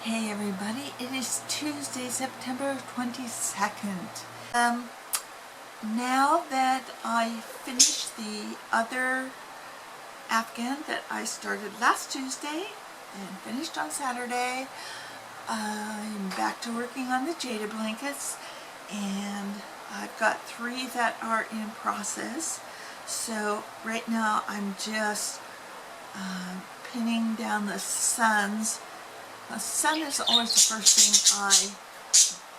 Hey everybody, it is Tuesday, September 22nd. Now that I finished the other Afghan that I started last Tuesday and finished on Saturday, I'm back to working on the Jada blankets, and I've got 3 that are in process. So right now I'm just pinning down the suns. The sun is always the first thing I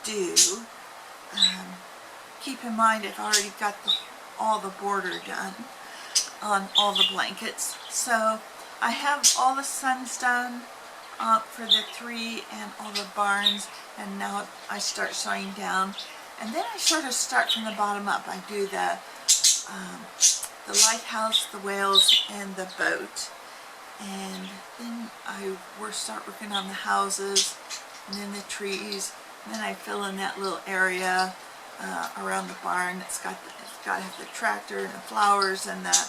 do. Keep in mind I've already got all the border done on all the blankets. So I have all the suns done for the 3 and all the barns, and now I start sewing down. And then I sort of start from the bottom up. I do the lighthouse, the whales, and the boat. And then I start working on the houses, and then the trees, and then I fill in that little area around the barn. It's got to have the tractor and the flowers and the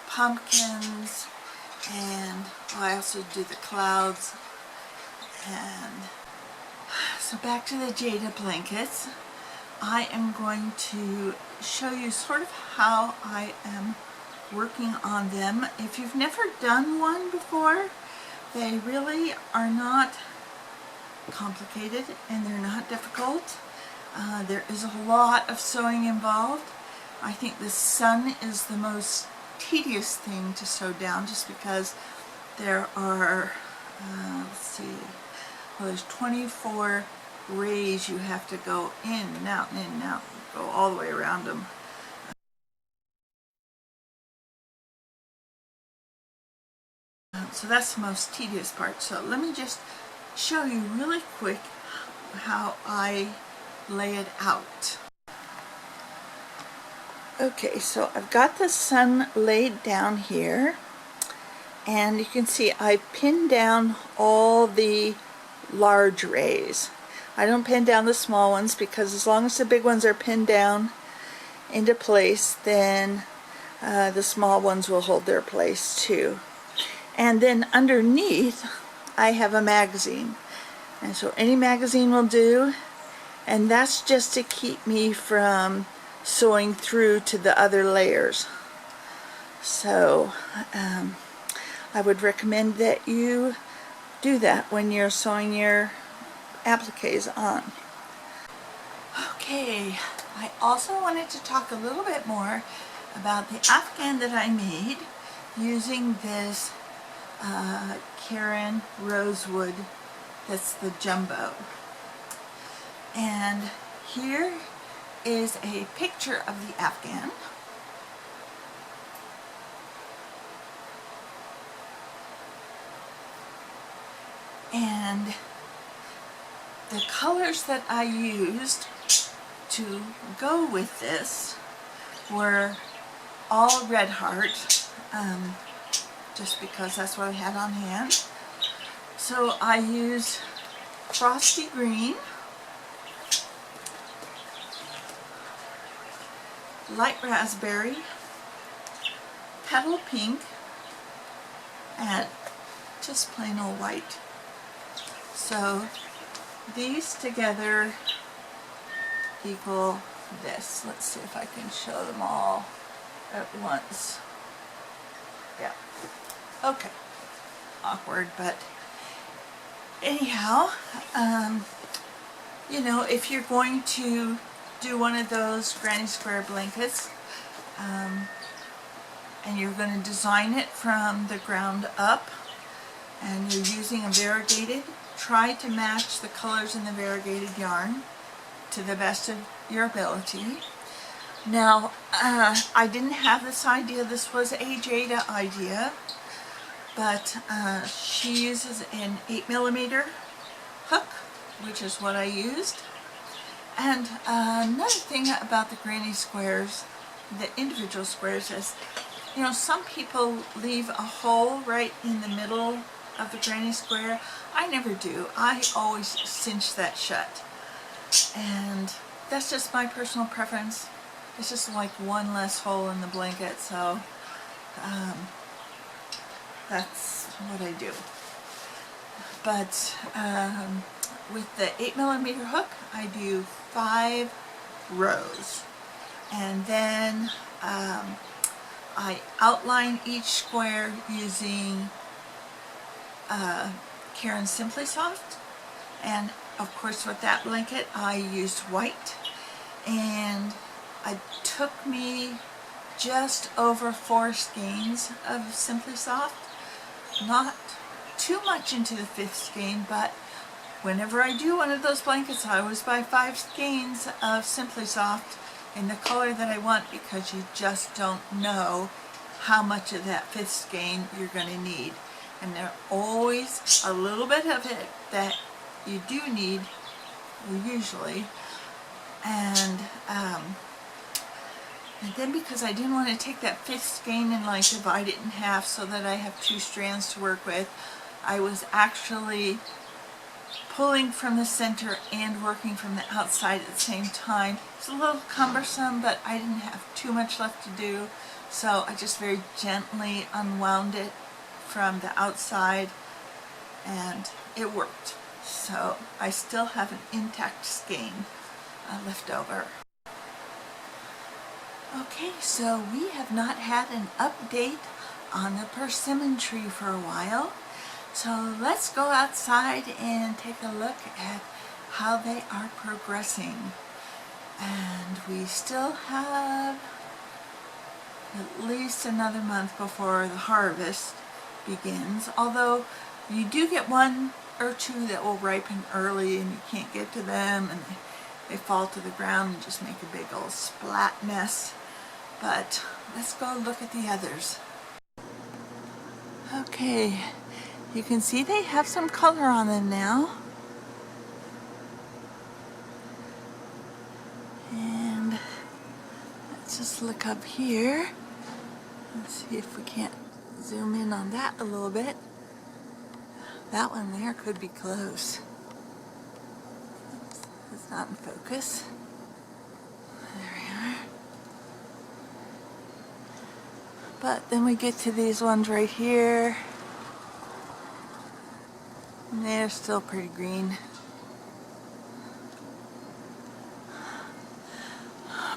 pumpkins, and I also do the clouds. And so back to the Jada blankets. I am going to show you sort of how I am working on them. If you've never done one before, they really are not complicated and they're not difficult. There is a lot of sewing involved. I think the sun is the most tedious thing to sew down, just because there are, let's see, well, there's 24 rays you have to go in and out and in and out, go all the way around them. So that's the most tedious part. So let me just show you really quick how I lay it out. Okay, so I've got the sun laid down here, and you can see I pinned down all the large rays. I don't pin down the small ones, because as long as the big ones are pinned down into place, then the small ones will hold their place too. And then underneath I have a magazine, and so any magazine will do, and that's just to keep me from sewing through to the other layers. So I would recommend that you do that when you're sewing your appliques on. Okay, I also wanted to talk a little bit more about the Afghan that I made using this Karen Rosewood, that's the jumbo. And here is a picture of the Afghan. And the colors that I used to go with this were all Red Heart, just because that's what I had on hand. So I used Frosty Green, Light Raspberry, Petal Pink, and just plain old white. So these together equal this. Let's see if I can show them all at once. Yeah. Okay. Awkward, but anyhow, you know, if you're going to do one of those granny square blankets, and you're going to design it from the ground up, and you're using a variegated, try to match the colors in the variegated yarn to the best of your ability. Now, I didn't have this idea. This was a Jada idea, but she uses an 8mm hook, which is what I used. And another thing about the granny squares, the individual squares, is, you know, some people leave a hole right in the middle of the granny square. I never do. I always cinch that shut. And that's just my personal preference. It's just like one less hole in the blanket, so that's what I do. But with the 8mm hook, I do 5 rows. And then I outline each square using Caron Simply Soft. And of course with that blanket I used white. And it took me just over 4 skeins of Simply Soft. Not too much into the 5th skein, but whenever I do one of those blankets, I always buy 5 skeins of Simply Soft in the color that I want, because you just don't know how much of that 5th skein you're going to need. And there's always a little bit of it that you do need, usually. And then because I didn't want to take that 5th skein and like divide it in half so that I have 2 strands to work with, I was actually pulling from the center and working from the outside at the same time. It's a little cumbersome, but I didn't have too much left to do, so I just very gently unwound it from the outside and it worked. So I still have an intact skein left over. Okay, so we have not had an update on the persimmon tree for a while. So let's go outside and take a look at how they are progressing. And we still have at least another month before the harvest begins, although you do get 1 or 2 that will ripen early and you can't get to them and they fall to the ground and just make a big old splat mess. But let's go look at the others. Okay, you can see they have some color on them now. And let's just look up here. Let's see if we can't zoom in on that a little bit. That one there could be close. It's not in focus. There we are. But then we get to these ones right here. And they're still pretty green.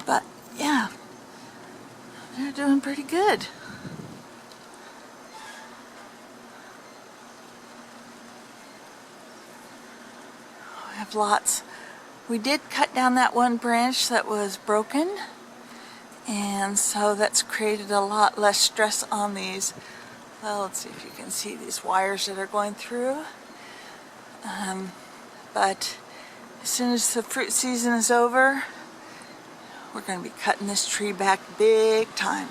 But yeah, they're doing pretty good. We have lots. We did cut down that one branch that was broken, and so that's created a lot less stress on these. Well, let's see if you can see these wires that are going through. But as soon as the fruit season is over, we're going to be cutting this tree back big time.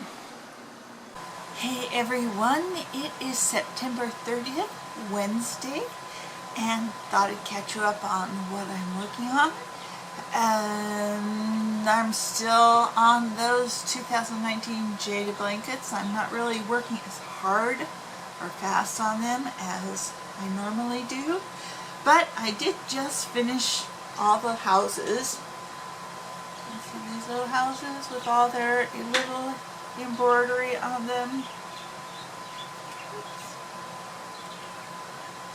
Hey everyone, it is September 30th, Wednesday, and thought I'd catch you up on what I'm working on. I'm still on those 2019 Jada blankets. I'm not really working as hard or fast on them as I normally do, but I did just finish all the houses. You see these little houses with all their little embroidery on them.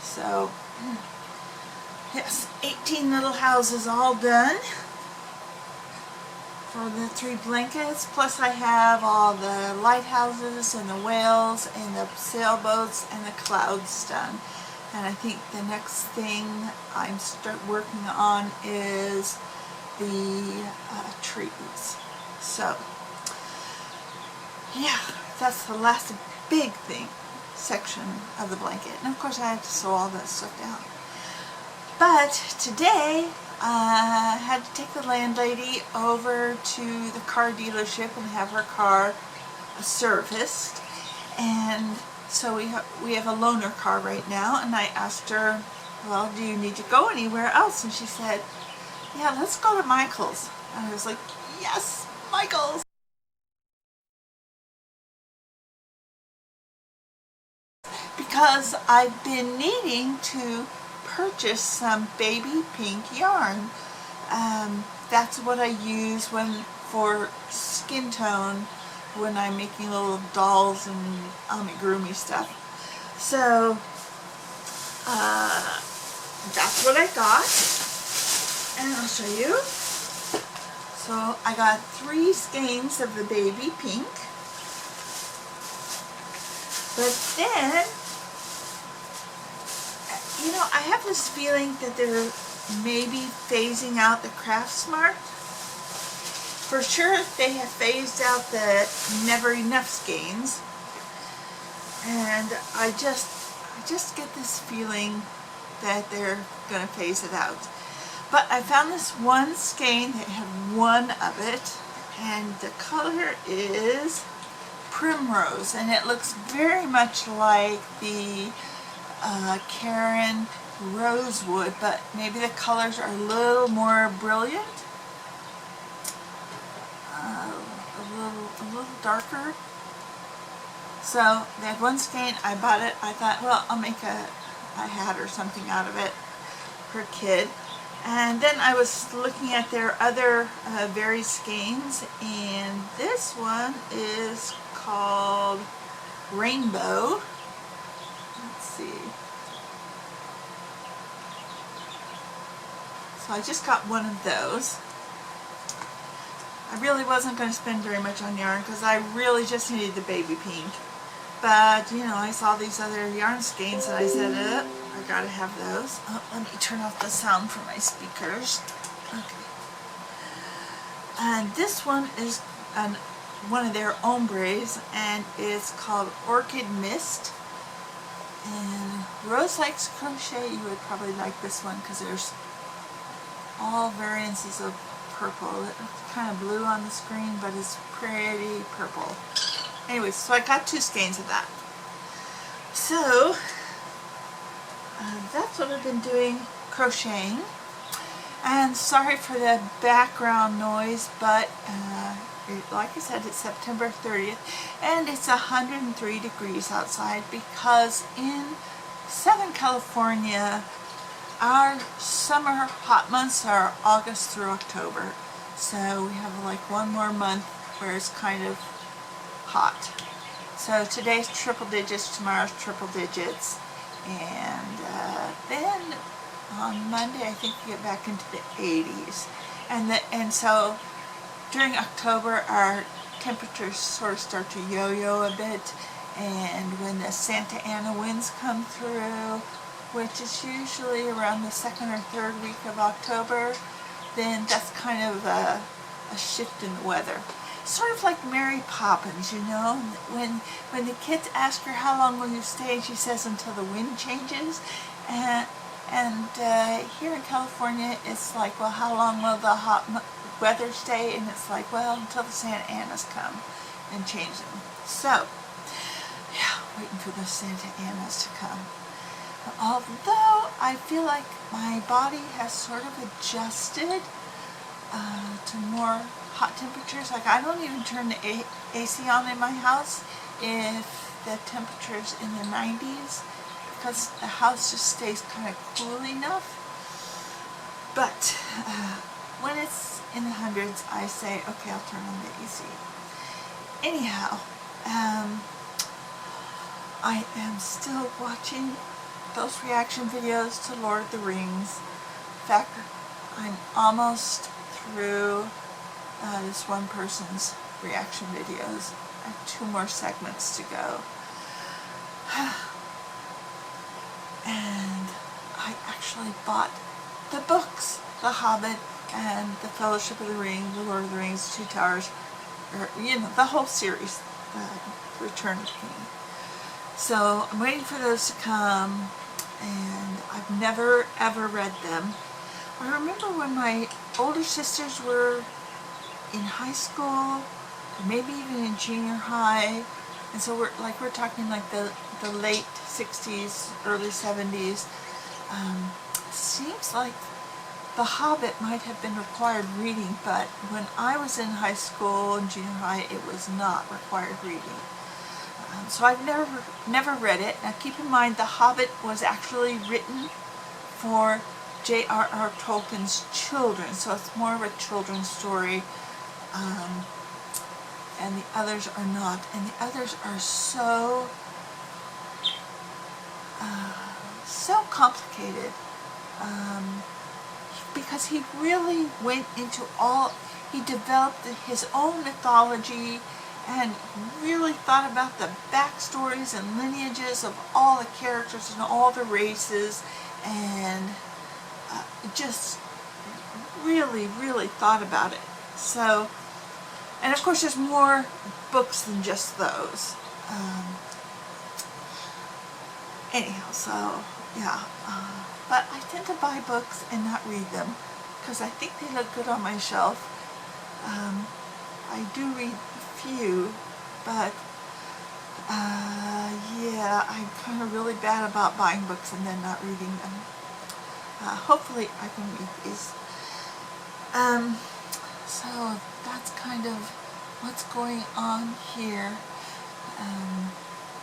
So yes, 18 little houses all done for the 3 blankets. Plus I have all the lighthouses and the whales and the sailboats and the clouds done. And I think the next thing I'm working on is the trees. So yeah, that's the last big section of the blanket. And of course I have to sew all that stuff down. But today I had to take the landlady over to the car dealership and have her car serviced. And so we have a loaner car right now, and I asked her, well, do you need to go anywhere else? And she said, yeah, let's go to Michael's. And I was like, yes, Michael's! Because I've been needing to purchase some baby pink yarn. That's what I use for skin tone when I'm making little dolls and amigurumi stuff. So that's what I got, and I'll show you. So I got 3 skeins of the baby pink, but then, you know, I have this feeling that they're maybe phasing out the Craft Smart. For sure they have phased out the Never Enough skeins, and I just get this feeling that they're going to phase it out. But I found this one skein that had one of it, and the color is Primrose, and it looks very much like the Karen Rosewood, but maybe the colors are a little more brilliant, a little darker. So they had one skein. I bought it. I thought, well, I'll make a hat or something out of it for a kid. And then I was looking at their other varied skeins, and this one is called Rainbow. Let's see. So I just got one of those. I really wasn't going to spend very much on yarn because I really just needed the baby pink. But, you know, I saw these other yarn skeins and I said, I gotta have those. Oh, let me turn off the sound from my speakers. Okay. And this one is one of their ombres, and it's called Orchid Mist. And Rose likes crochet. You would probably like this one because there's all variances of purple. It's kind of blue on the screen, but it's pretty purple. Anyway, so I got 2 skeins of that. So that's what I've been doing, crocheting. And sorry for the background noise, but like I said, it's September 30th, and it's 103 degrees outside because in Southern California, our summer hot months are August through October. So we have like one more month where it's kind of hot. So today's triple digits, tomorrow's triple digits, and then on Monday I think you get back into the 80s. And so during October our temperatures sort of start to yo-yo a bit, and when the Santa Ana winds come through, which is usually around the 2nd or 3rd week of October, then that's kind of a shift in the weather. Sort of like Mary Poppins, you know, when the kids ask her how long will you stay, and she says until the wind changes. And here in California, it's like, well, how long will the hot weather stay? And it's like, well, until the Santa Anas come and change them. So, yeah, waiting for the Santa Anas to come. Although I feel like my body has sort of adjusted to more hot temperatures. Like I don't even turn the AC on in my house if the temperature's in the 90s, because the house just stays kind of cool enough. But when it's in the hundreds, I say, okay, I'll turn on the AC. Anyhow, I am still watching those reaction videos to Lord of the Rings. In fact, I'm almost through this one person's reaction videos. I have 2 more segments to go. And I actually bought the books, The Hobbit and The Fellowship of the Ring, The Lord of the Rings, Two Towers, or, you know, the whole series, Return of the King. So I'm waiting for those to come, and I've never ever read them. I remember when my older sisters were in high school, or maybe even in junior high, and so we're talking like the late 60s, early 70s. Seems like The Hobbit might have been required reading, but when I was in high school and junior high, it was not required reading. So I've never read it. Now keep in mind, The Hobbit was actually written for J.R.R. Tolkien's children, so it's more of a children's story, and the others are not. And the others are so complicated. because he really went into he developed his own mythology and really thought about the backstories and lineages of all the characters and all the races, and just really, really thought about it. So, and of course there's more books than just those. Anyhow, so yeah, but I tend to buy books and not read them because I think they look good on my shelf. I do read a few, but yeah, I'm kind of really bad about buying books and then not reading them. Hopefully I can read these. So that's kind of what's going on here.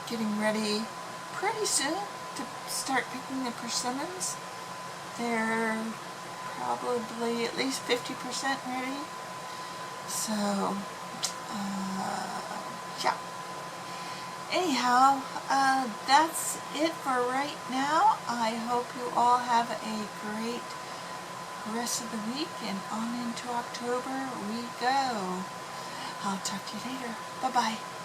Getting ready pretty soon to start picking the persimmons. They're probably at least 50% ready. So, yeah. Anyhow, that's it for right now. I hope you all have a great rest of the week, and on into October we go. I'll talk to you later. Bye-bye.